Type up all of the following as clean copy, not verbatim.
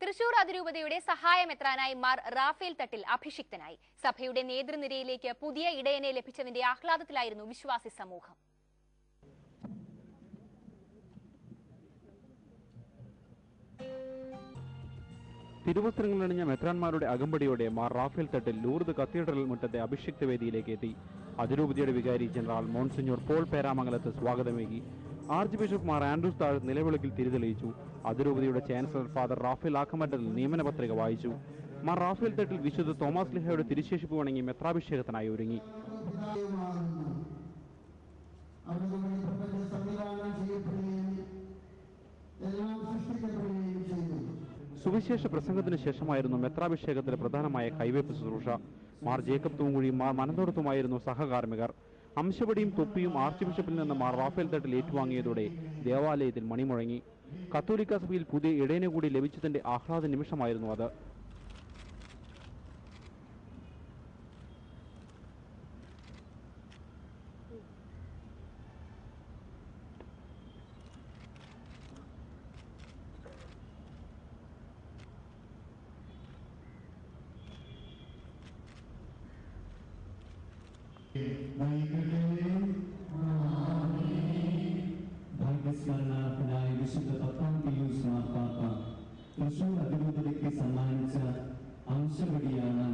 തൃശൂർ അതിരൂപതയുടെ സഹായമെത്രാനായി മാർ റാഫേൽ തട്ടിൽ അഭിഷിക്തനായി. സഭയുടെ നേതൃനിരയിലേക്ക് പുതിയ ഇടയനെ ലഭിച്ചതിന്റെ ആഹ്ലാദത്തിലായിരുന്നു വിശ്വാസി സമൂഹം. തിരുവസ്ത്രങ്ങളണിഞ്ഞ മെത്രാന്മാരുടെ അകമ്പടിയോടെ Mar Raphael Thattil Lourdes cathedral മുറ്റത്തെ അഭിഷിക്ത വേദിയിലേക്ക് എത്തി. അതിരൂപതയുടെ വികാരി ജനറൽ മോൺസിഞ്ഞോർ പോൾ പേരാമംഗലത്ത് സ്വാഗതമേകി. Archbishop Mar Andrews Thazhath നിലവിളക്കിൽ തിരിതെളിയിച്ചു. അതിരൂപതയുടെ ചാൻസലർ ഫാദർ റാഫേൽ ആക്കമറ്റൽ നിയമന പത്രിക വായിച്ചു. മാർ റാഫേൽ തട്ടിൽ വിശുദ്ധ തോമസ് ലിഹയുടെ തിരുശേഷിപ്പ് വണങ്ങി മെത്രാഭിഷേകത്തിനായി ഒരുങ്ങി. സുവിശേഷ പ്രസംഗത്തിന് ശേഷമായിരുന്നു മെത്രാഭിഷേകത്തിലെ പ്രധാനമായ കൈവയ്പ് ശുശ്രൂഷ. മാർ ജേക്കബ് തൂങ്കുഴിയും മാർ മനന്തോടത്തുമായിരുന്നു സഹകാർമ്മികർ. അംശപടിയും തൊപ്പിയും ആർച്ച് ബിഷപ്പിൽ നിന്ന് മാർ റാഫേൽ തട്ടിൽ ഏറ്റുവാങ്ങിയതോടെ ദേവാലയത്തിൽ മണിമുഴങ്ങി. കത്തോലിക്ക സഭയിൽ പുതിയ ഇടയനെ കൂടി ലഭിച്ചതിന്റെ ആഹ്ലാദ നിമിഷമായിരുന്നു അത്. ഭാഗ്യസ്മരണാർത്ഥനായ വിശുദ്ധ പത്താം പീയൂസ് മാർപ്പാപ്പ തൃശൂർ അതിരൂപതയ്ക്ക് സമ്മാനിച്ച അംശപടിയാണ്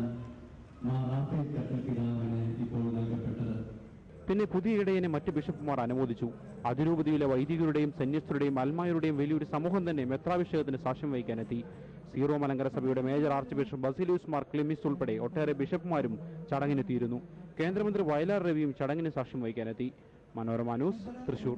മാർ റാഫേൽ തട്ടിൽ പിതാവിന് ഇപ്പോൾ നൽകപ്പെട്ടത്. പിന്നെ പുതിയ ഇടയനെ മറ്റ് ബിഷപ്പുമാർ അനുമോദിച്ചു. അതിരൂപതയിലെ വൈദികരുടെയും സന്യസ്തരുടെയും അൽമായരുടെയും വലിയൊരു സമൂഹം തന്നെ മെത്രാഭിഷേകത്തിന് സാക്ഷ്യം വഹിക്കാനെത്തി. സീറോ മലങ്കര സഭയുടെ major archbishop Baselios Mar Cleemis ഉൾപ്പെടെ ഒട്ടേറെ ബിഷപ്പുമാരും ചടങ്ങിനെത്തിയിരുന്നു. കേന്ദ്രമന്ത്രി വയലാർ രവിയും ചടങ്ങിന് സാക്ഷ്യം വഹിക്കാനെത്തി. മനോരമ ന്യൂസ്, തൃശൂർ.